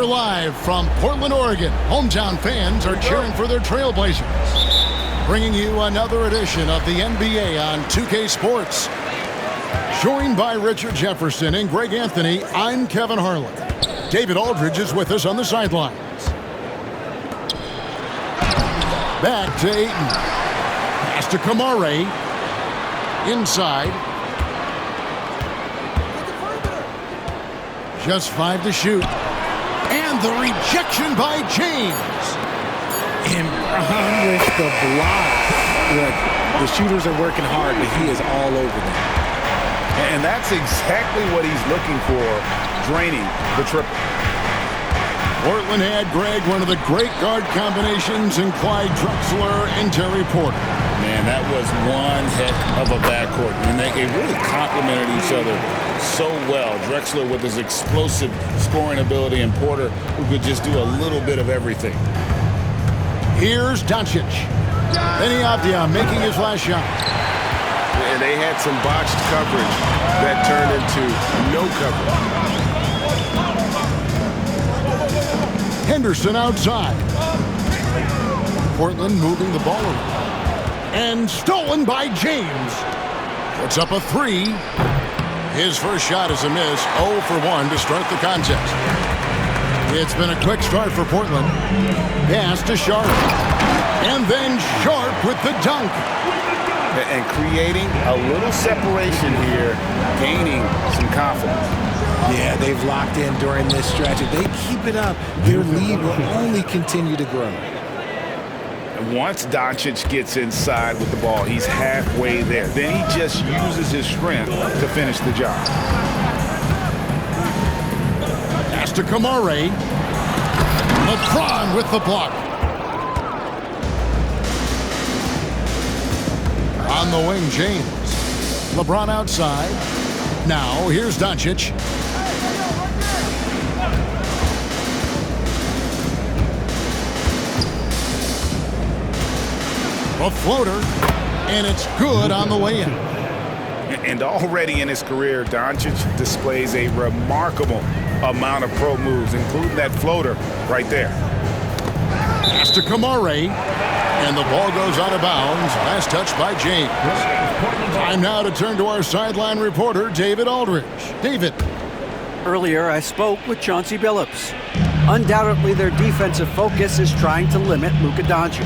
We're live from Portland, Oregon. Hometown fans are cheering for their Trailblazers. Bringing you another edition of the NBA on 2K Sports. Joined by Richard Jefferson and Greg Anthony, I'm Kevin Harlan. David Aldridge is with us on the sidelines. Back to Ayton. Pass to Kamare. Inside. Just 5 to shoot. And the rejection by James. And Brown with the block. Look, the shooters are working hard, but he is all over them. And that's exactly what he's looking for, draining the triple. Portland had, Greg, one of the great guard combinations in Clyde Drexler and Terry Porter. Man, that was one heck of a backcourt. And they really complemented each other so well. Drexler with his explosive scoring ability and Porter who could just do a little bit of everything. Here's Doncic. Benny Avdia making his last shot. And they had some botched coverage that turned into no coverage. Henderson outside. Portland moving the ball around. And stolen by James. Puts up a 3. His first shot is a miss. 0 for 1 to start the contest. It's been a quick start for Portland. Pass to Sharp. And then Sharp with the dunk. And creating a little separation here, gaining some confidence. Yeah, they've locked in during this stretch. If they keep it up, their lead will only continue to grow. And once Doncic gets inside with the ball, he's halfway there. Then he just uses his strength to finish the job. Pass to Kamare. LeBron with the block. On the wing, James. LeBron outside. Now, here's Doncic. A floater, and it's good on the way in. And already in his career, Doncic displays a remarkable amount of pro moves, including that floater right there. Pass to Kamare, and the ball goes out of bounds. Last touch by James. Time now to turn to our sideline reporter, David Aldridge. David. Earlier, I spoke with Chauncey Billups. Undoubtedly, their defensive focus is trying to limit Luka Doncic.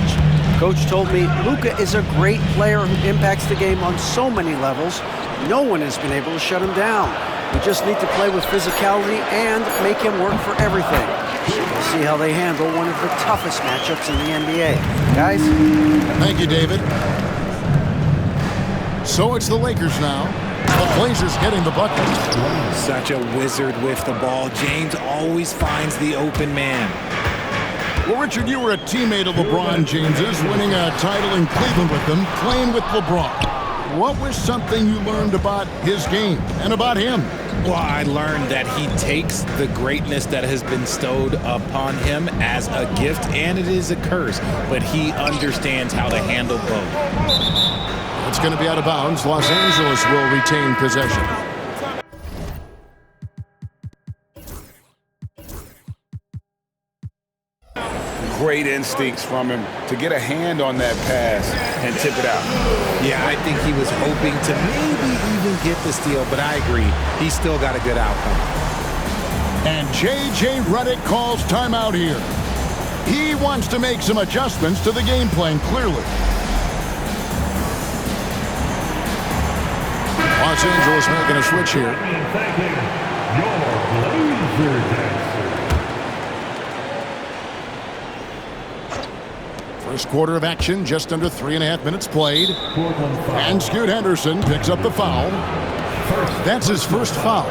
Coach told me Luka is a great player who impacts the game on so many levels. No one has been able to shut him down. We just need to play with physicality and make him work for everything. We'll see how they handle one of the toughest matchups in the NBA. Guys? Thank you, David. So it's the Lakers now. The Blazers getting the bucket. Such a wizard with the ball. James always finds the open man. Well, Richard, you were a teammate of LeBron James's, winning a title in Cleveland with him, playing with LeBron. What was something you learned about his game and about him? Well, I learned that he takes the greatness that has been bestowed upon him as a gift, and it is a curse, but he understands how to handle both. It's going to be out of bounds. Los Angeles will retain possession. Great instincts from him to get a hand on that pass and tip it out. Yeah, I think he was hoping to maybe even get the steal, but I agree. He's still got a good outcome. And J.J. Redick calls timeout here. He wants to make some adjustments to the game plan, clearly. Los Angeles making a switch here. First quarter of action, just under 3.5 minutes played. And Scoot Henderson picks up the foul. That's his first foul.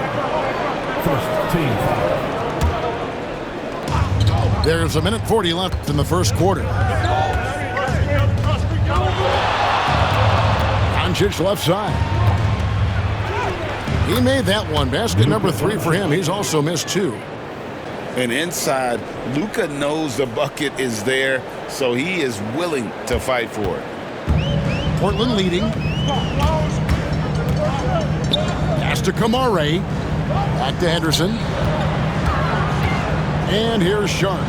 First team foul. There's 1:40 left in the first quarter. Doncic left side. He made that one. Basket number 3 for him. He's also missed 2. And inside, Luka knows the bucket is there, so he is willing to fight for it. Portland leading. Pass to Kamare. Back to Henderson. And here's Sharp.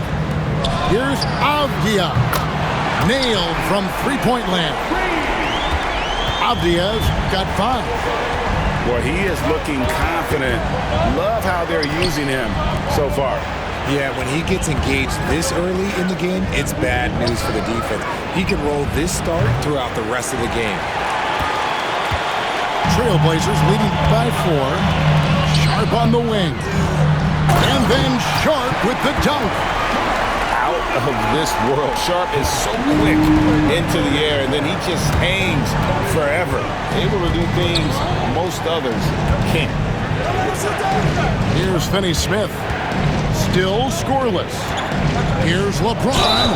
Here's Avdia. Nailed from three-point land. Avdia's got 5. Well, he is looking confident. Love how they're using him so far. Yeah, when he gets engaged this early in the game, it's bad news for the defense. He can roll this start throughout the rest of the game. Trailblazers leading by 4. Sharp on the wing. And then Sharp with the dunk. Out of this world. Sharp is so quick into the air, and then he just hangs forever. Able to do things most others can't. Here's Finney-Smith. Still scoreless. Here's LeBron.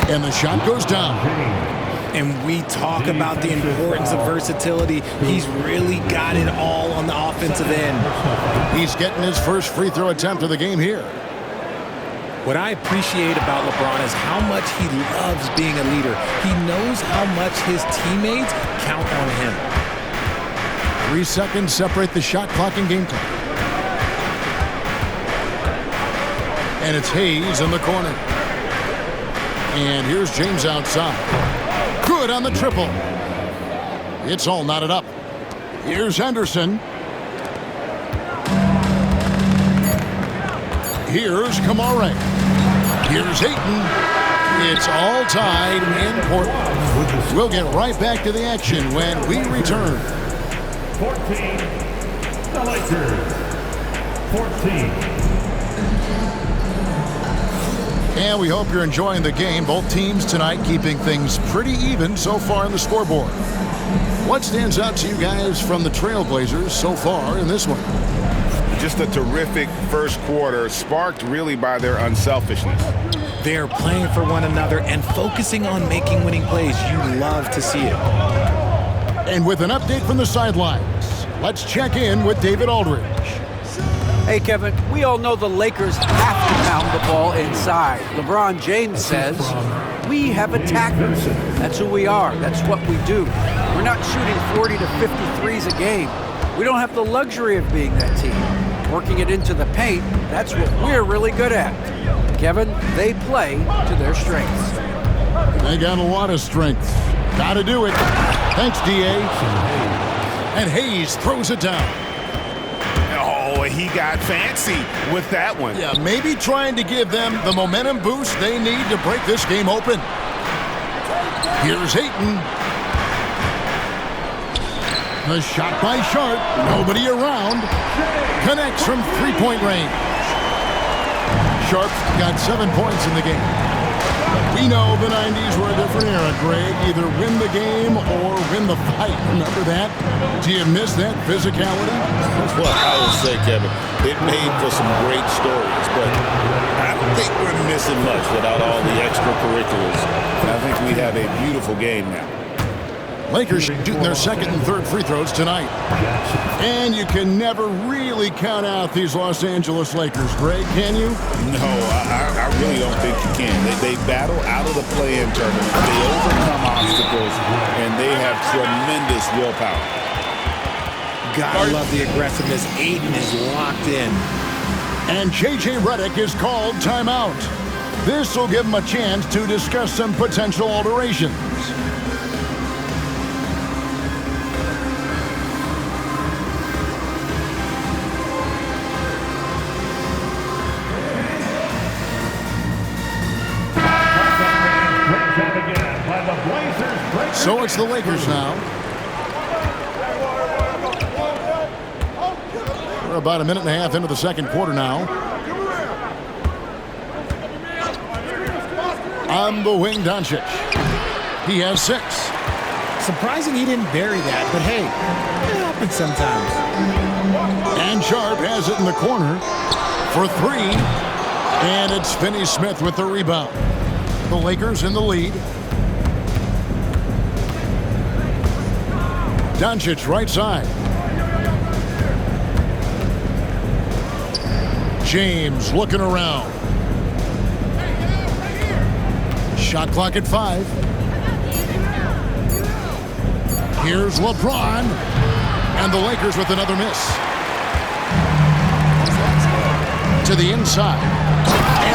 And the shot goes down. And we talk about the importance of versatility. He's really got it all on the offensive end. He's getting his first free throw attempt of the game here. What I appreciate about LeBron is how much he loves being a leader. He knows how much his teammates count on him. 3 seconds separate the shot clock and game clock. And it's Hayes in the corner. And here's James outside. Good on the triple. It's all knotted up. Here's Henderson. Here's Kamara. Here's Ayton. It's all tied in Portland. We'll get right back to the action when we return. 14, the Lakers. 14. And we hope you're enjoying the game. Both teams tonight keeping things pretty even so far in the scoreboard. What stands out to you guys from the Trailblazers so far in this one? Just a terrific first quarter, sparked really by their unselfishness. They're playing for one another and focusing on making winning plays. You love to see it. And with an update from the sidelines, let's check in with David Aldridge. Hey, Kevin, we all know the Lakers have to pound the ball inside. LeBron James says, we have attackers. That's who we are. That's what we do. We're not shooting 40 to 53s a game. We don't have the luxury of being that team. Working it into the paint, that's what we're really good at. Kevin, they play to their strengths. They got a lot of strength. Gotta do it. Thanks, D.A. And Hayes throws it down. Oh, he got fancy with that one. Yeah, maybe trying to give them the momentum boost they need to break this game open. Here's Ayton. The shot by Sharp. Nobody around. Connects from three-point range. Sharp's got 7 points in the game. We know the 90s were a different era, Greg. Either win the game or win the fight. Remember that? Do you miss that physicality? Well, I will say, Kevin, it made for some great stories, but I don't think we're missing much without all the extracurriculars. I think we have a beautiful game now. Lakers shooting their second and third free throws tonight. And you can never really count out these Los Angeles Lakers, Greg, can you? No, I really don't think you can. They battle out of the play-in tournament. They overcome obstacles, and they have tremendous willpower. Gotta love the aggressiveness. Ayton is locked in. And J.J. Redick is called timeout. This will give him a chance to discuss some potential alterations. So it's the Lakers now. We're about a minute and a half into the second quarter now. On the wing, Doncic. He has 6. Surprising he didn't bury that, but hey, it happens sometimes. And Sharp has it in the corner for 3. And it's Finney-Smith with the rebound. The Lakers in the lead. Doncic right side. James looking around. Shot clock at 5. Here's LeBron. And the Lakers with another miss. To the inside.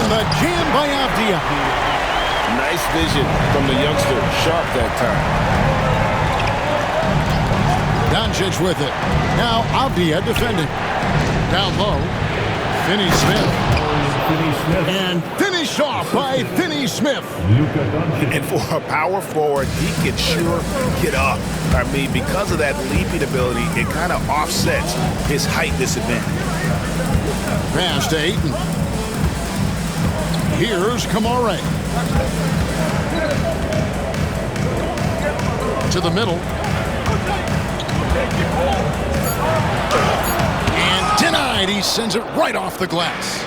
And the jam by Avdia. Nice vision from the youngster. Sharp that time. Doncic with it. Now Avdia defending. Down low. Finney-Smith. And finished off by Finney-Smith. And for a power forward, he can sure get up. I mean, because of that leaping ability, it kind of offsets his height disadvantage. Pass to Ayton. Here's Kamare. To the middle. And denied. He sends it right off the glass.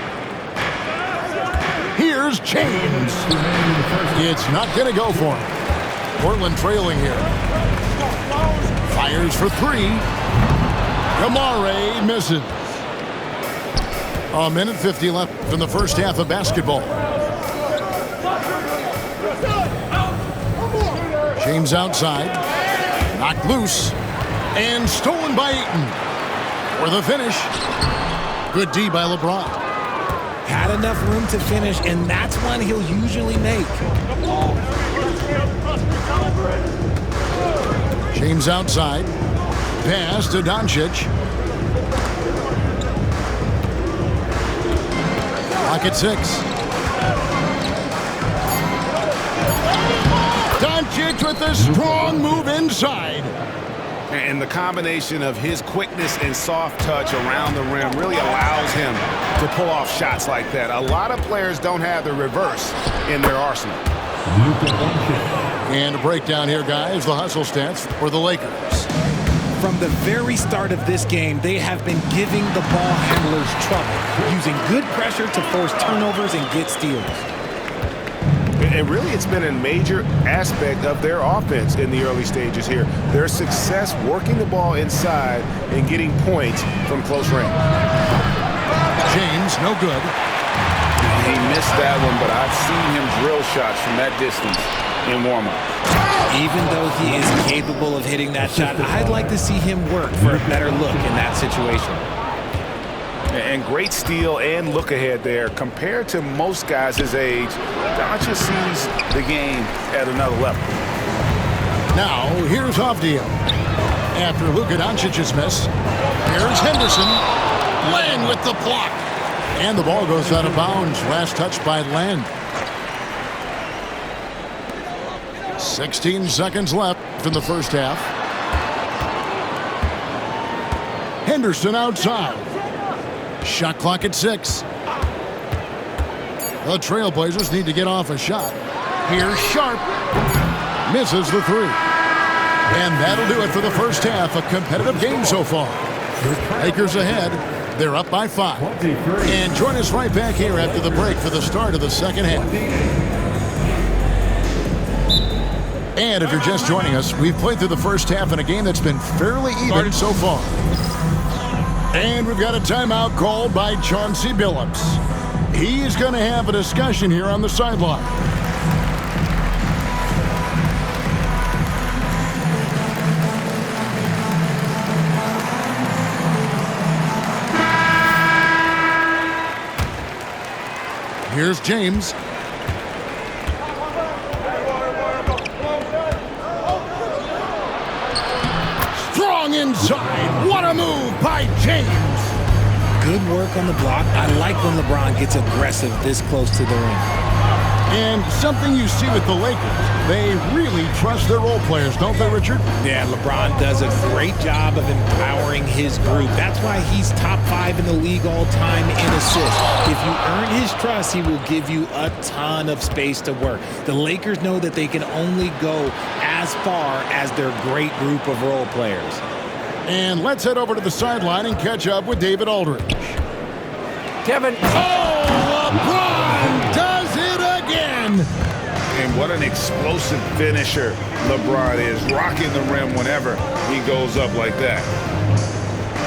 Here's James. It's not going to go for him. Portland trailing here. Fires for three. Kamare misses. A minute 50 left in the first half of basketball. James outside. Knocked loose. And stolen by Ayton. For the finish. Good D by LeBron. Had enough room to finish, and that's one he'll usually make. James outside. Pass to Doncic. Clock at 6. Doncic with a strong move inside. And the combination of his quickness and soft touch around the rim really allows him to pull off shots like that. A lot of players don't have the reverse in their arsenal. And a breakdown here, guys. The hustle stats for the Lakers. From the very start of this game, they have been giving the ball handlers trouble, using good pressure to force turnovers and get steals. And really, it's been a major aspect of their offense in the early stages here. Their success working the ball inside and getting points from close range. James, no good. He missed that one, but I've seen him drill shots from that distance in warm-up. Even though he is capable of hitting that shot, I'd like to see him work for a better look in that situation. And great steal and look ahead there. Compared to most guys his age, Doncic sees the game at another level. Now, here's Avdia. After Luka Doncic's miss, here's Henderson. Len with the block. And the ball goes out of bounds. Last touch by Len. 16 seconds left in the first half. Henderson outside. Shot clock at 6. The Trailblazers need to get off a shot. Here's Sharp. Misses the three. And that'll do it for the first half. A competitive game so far. Lakers ahead. They're up by 5. And join us right back here after the break for the start of the second half. And if you're just joining us, we've played through the first half in a game that's been fairly even so far. And we've got a timeout called by Chauncey Billups. He's going to have a discussion here on the sideline. Here's James. Strong inside. What a move by James. Good work on the block. I like when LeBron gets aggressive this close to the rim. And something you see with the Lakers, they really trust their role players, don't they, Richard? Yeah, LeBron does a great job of empowering his group. That's why he's top 5 in the league all time in assists. If you earn his trust, he will give you a ton of space to work. The Lakers know that they can only go as far as their great group of role players. And let's head over to the sideline and catch up with David Aldridge. Kevin. Oh, LeBron does it again. And what an explosive finisher LeBron is, rocking the rim whenever he goes up like that.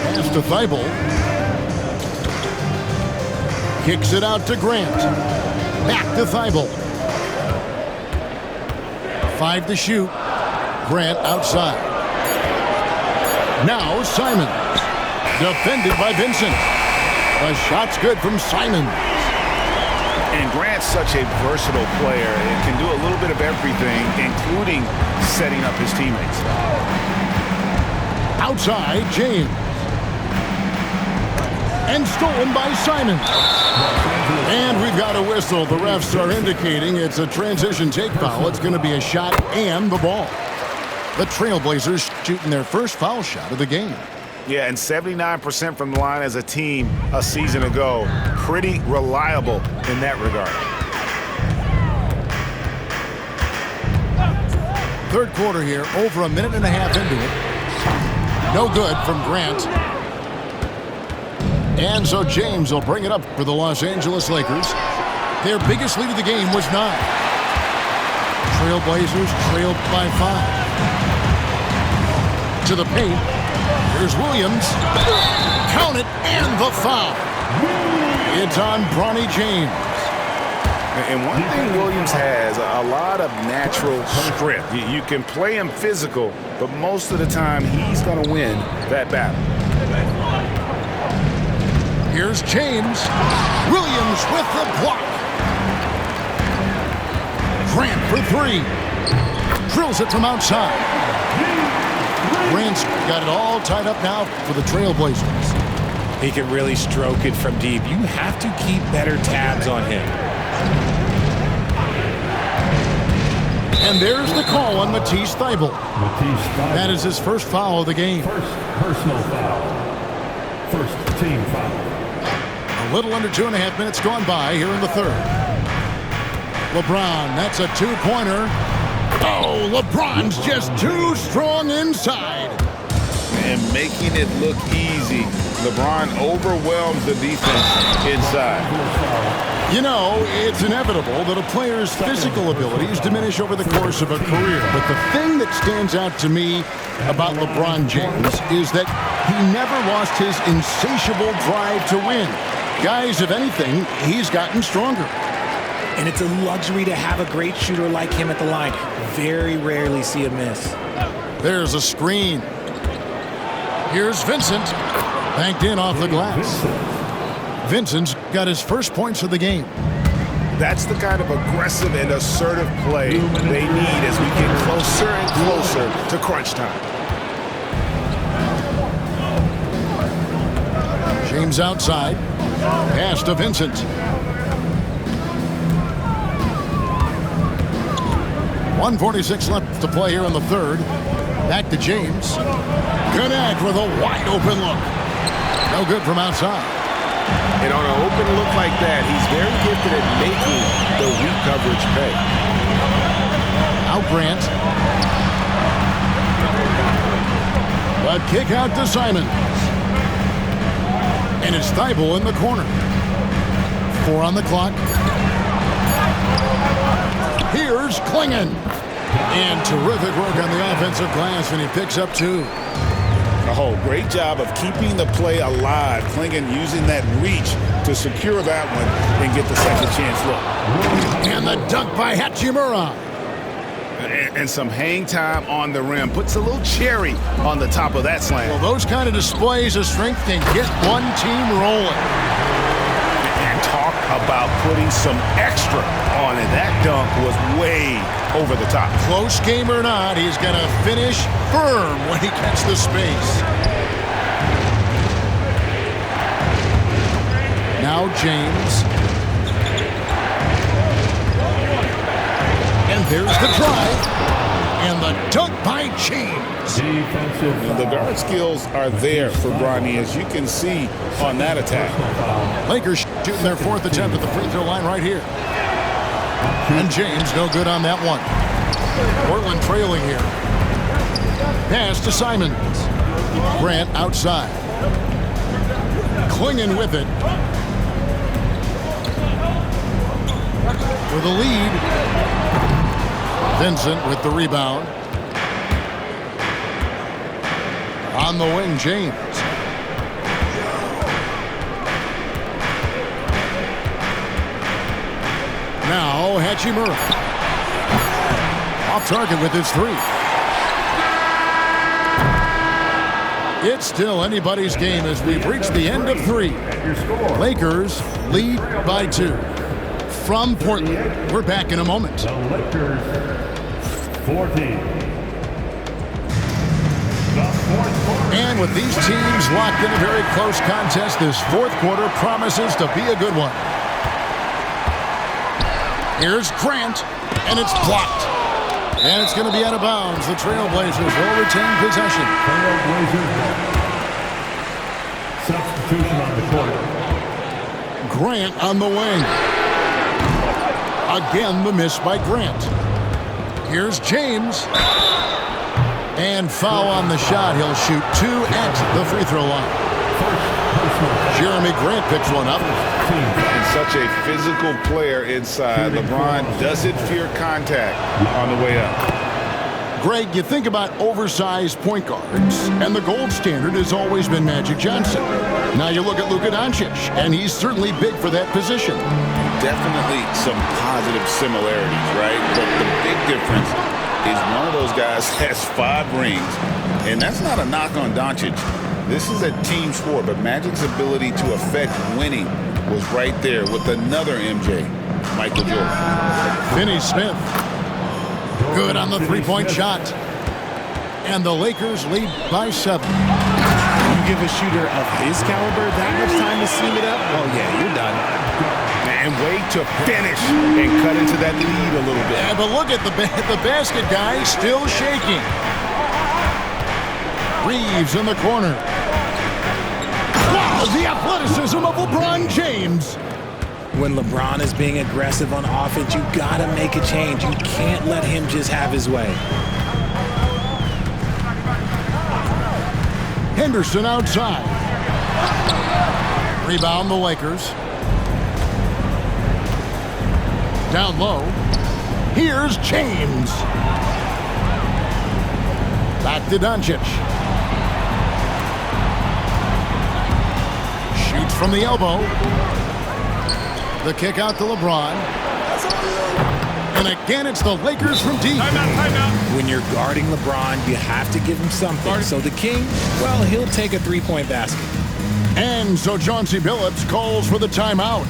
Pass to Thibault. Kicks it out to Grant. Back to Thibault. 5 to shoot. Grant outside. Now Simons. Defended by Vincent. The shot's good from Simons. And Grant's such a versatile player and can do a little bit of everything, including setting up his teammates. Outside, James. And stolen by Simon. And we've got a whistle. The refs are indicating it's a transition take foul. It's going to be a shot and the ball. The Trailblazers shooting their first foul shot of the game. Yeah, and 79% from the line as a team a season ago. Pretty reliable in that regard. Third quarter here, over a minute and a half into it. No good from Grant. And so James will bring it up for the Los Angeles Lakers. Their biggest lead of the game was 9. Trailblazers trailed by 5. To the paint. Here's Williams. Count it, and the foul. It's on Bronny James. And one thing Williams has, a lot of natural strength. You can play him physical, but most of the time he's going to win that battle. Here's James. Williams with the block. Grant for 3. Drills it from outside. Grant's got it all tied up now for the Trailblazers. He can really stroke it from deep. You have to keep better tabs on him. And there's the call on Matisse Thybulle. That is his first foul of the game. First personal foul. First team foul. A little under 2.5 minutes gone by here in the third. LeBron, that's a 2-pointer. Oh, LeBron's just too strong inside. And making it look easy. LeBron overwhelms the defense inside. You know, it's inevitable that a player's physical abilities diminish over the course of a career. But the thing that stands out to me about LeBron James is that he never lost his insatiable drive to win. Guys, if anything, he's gotten stronger. And it's a luxury to have a great shooter like him at the line. Very rarely see a miss. There's a screen. Here's Vincent. Banked in off the glass. Vincent's got his first points of the game. That's the kind of aggressive and assertive play they need as we get closer and closer to crunch time. James outside. Pass to Vincent. .146 left to play here in the third. Back to James. Connect with a wide open look. No good from outside. And on an open look like that, he's very gifted at making the weak coverage pay. Out Grant. But kick out to Simons. And it's Thybulle in the corner. 4 on the clock. Here's Clingan. And terrific work on the offensive glass, and he picks up 2. Oh, great job of keeping the play alive. Clingan using that reach to secure that one and get the second chance look. And the dunk by Hachimura. And some hang time on the rim. Puts a little cherry on the top of that slam. Well, those kind of displays of strength can get one team rolling. And talk about putting some extra on it. That dunk was way over the top. Close game or not, he's going to finish firm when he gets the space. Now James. And there's the drive. And the dunk by James. The guard skills are there for Bronny, as you can see on that attack. Lakers shooting their 4th attempt at the free throw line right here. And James no good on that one. Portland trailing here. Pass to Simons. Grant outside. Clingan with it. For the lead. Vincent with the rebound. On the wing, James. Now Hachimura. Off target with his 3. It's still anybody's game as we've reached the end of 3. Lakers lead by 2. from Portland. We're back in a moment. The Lakers 14. The fourth quarter. And with these teams locked in a very close contest, this fourth quarter promises to be a good one. Here's Grant, and it's blocked. And it's going to be out of bounds. The Trailblazers will retain possession. Trailblazers. Substitution on the court. Grant on the wing. Again, the miss by Grant. Here's James. And foul on the shot. He'll shoot 2 at the free throw line. Jeremy Grant picks one up. And such a physical player inside. LeBron doesn't fear contact on the way up. Greg, you think about oversized point guards, and the gold standard has always been Magic Johnson. Now you look at Luka Doncic, and he's certainly big for that position. Definitely some positive similarities, right? But the big difference is one of those guys has 5 rings, and that's not a knock on Doncic. This is a team sport, but Magic's ability to affect winning was right there with another MJ, Michael Jordan. Finney Smith. Good on the three-point shot. And the Lakers lead by 7. You give a shooter of his caliber that much time to steam it up? Oh, yeah, you're done. And wait to finish and cut into that lead a little bit. Yeah, but look at the basket guy still shaking. Reeves in the corner. Wow, the athleticism of LeBron James. When LeBron is being aggressive on offense, you gotta make a change. You can't let him just have his way. Henderson outside. Rebound the Lakers. Down low. Here's James. Back to Doncic. Shoots from the elbow. The kick out to LeBron. And again, it's the Lakers from deep. When you're guarding LeBron, you have to give him something. So the King, well, he'll take a three-point basket. And so Chauncey Billups calls for the timeout.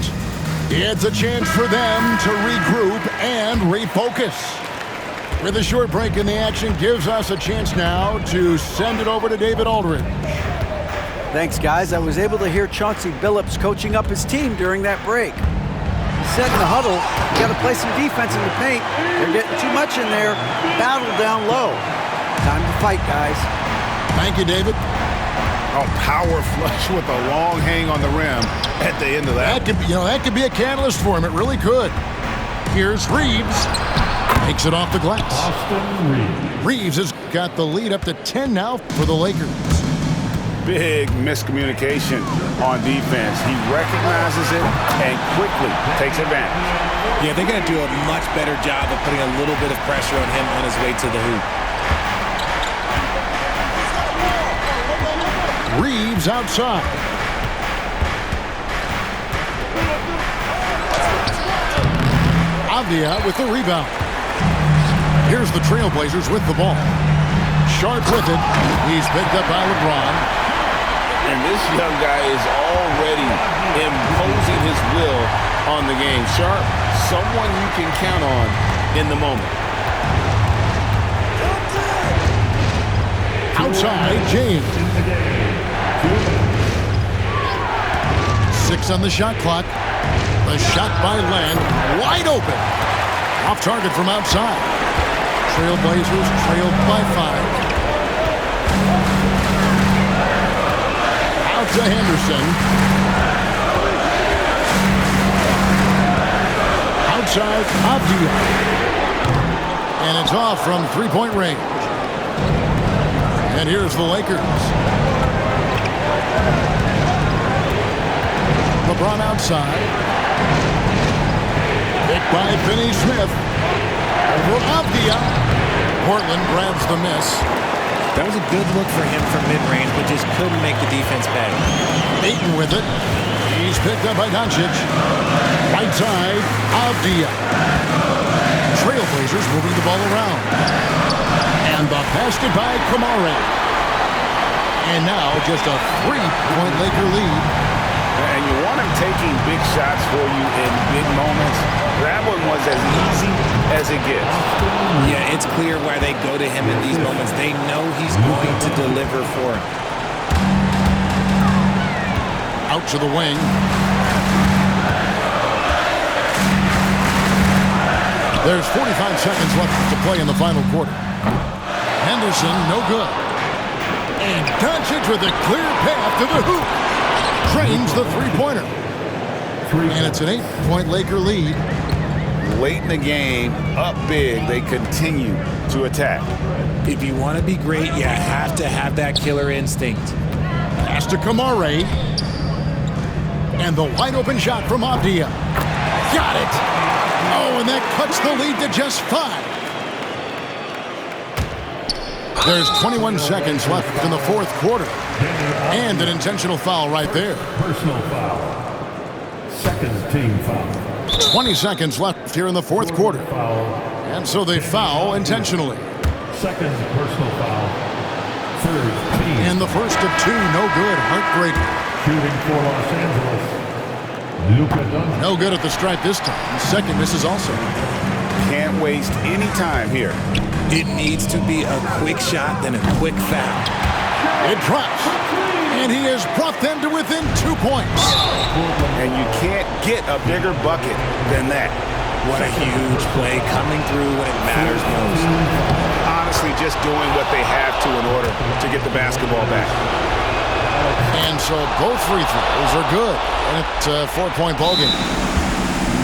It's a chance for them to regroup and refocus. With a short break in the action, gives us a chance now to send it over to David Aldridge. Thanks, guys. I was able to hear Chauncey Billups coaching up his team during that break. He said in the huddle, you got to play some defense in the paint. They're getting too much in there. Battle down low. Time to fight, guys. Thank you, David. Oh, power flush with a long hang on the rim at the end of that. That could be a catalyst for him. It really could. Here's Reeves. Takes it off the glass. Austin Reeves. Reeves has got the lead up to 10 now for the Lakers. Big miscommunication on defense. He recognizes it and quickly takes advantage. Yeah, they're going to do a much better job of putting a little bit of pressure on him on his way to the hoop. Reeves outside. Avdia with the rebound. Here's the Trailblazers with the ball. Sharp with it. He's picked up by LeBron. And this young guy is already imposing his will on the game. Sharp, someone you can count on in the moment. Outside, James. 6 on the shot clock. The shot by Land, wide open. Off target from outside. Trailblazers trailed by 5. Out to Henderson. Outside, Avdia. And it's off from three-point range. And here's the Lakers. LeBron outside. Picked by Finney Smith. Over Avdia. Portland grabs the miss. That was a good look for him from mid-range, but just couldn't make the defense pay. Ayton with it. He's picked up by Doncic. Right side, Avdia. Trailblazers moving the ball around. And the basket by Kamari. And now just a 3-point Laker lead. And you want him taking big shots for you in big moments. That one was as easy as it gets. Yeah, it's clear why they go to him in these moments. They know he's going to deliver for him. Out to the wing. There's 45 seconds left to play in the final quarter. Henderson, no good. And Doncic with a clear path to the hoop. Drains the three-pointer. And it's an 8-point Laker lead. Late in the game, up big, they continue to attack. If you want to be great, you have to have that killer instinct. Pass to Kamare. And the wide-open shot from Avdia. Got it! Oh, and that cuts the lead to just 5. There's 21 seconds left in the fourth quarter. And an intentional foul right there. Personal foul. Second team foul. 20 seconds left here in the fourth quarter. Foul. And so they foul intentionally. Second personal foul. Third team. And the first of 2, no good. Heartbreaker. Shooting for Los Angeles. Luka Doncic. No good at the stripe this time. Second misses also. Can't waste any time here. It needs to be a quick shot, then a quick foul. It drops. And he has brought them to within 2 points. And you can't get a bigger bucket than that. What a huge play coming through when it matters most. Honestly, just doing what they have to in order to get the basketball back. And so both free throws are good. And it's a 4-point ballgame.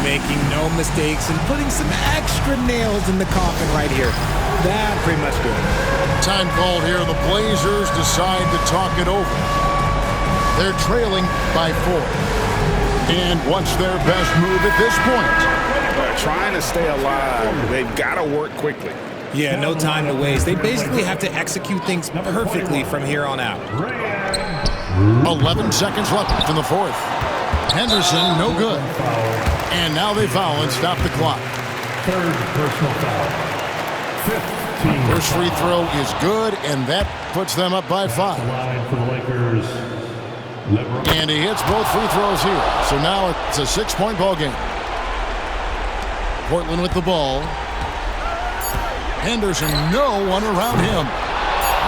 Making no mistakes and putting some extra nails in the coffin right here. That pretty much good. Time called here. The Blazers decide to talk it over. They're trailing by 4. And what's their best move at this point? Trying to stay alive, they've got to work quickly. Yeah, no time to waste. They basically have to execute things perfectly from here on out. 11 seconds left in the fourth. Henderson, no good. And now they foul and stop the clock. Third personal foul. Fifth team. First free throw is good, and that puts them up by 5. Line for the Lakers. LeBron. And he hits both free throws here. So now it's a 6-point ball game. Portland with the ball. Henderson, no one around him.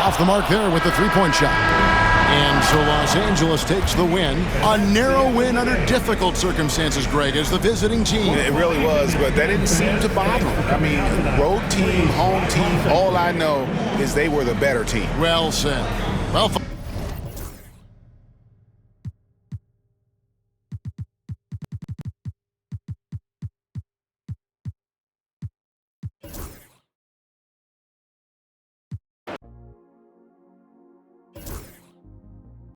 Off the mark there with the 3-point shot. And so Los Angeles takes the win. A narrow win under difficult circumstances, Greg, as the visiting team. It really was, but that didn't seem to bother them. I mean, road team, home team, all I know is they were the better team. Well said. Well,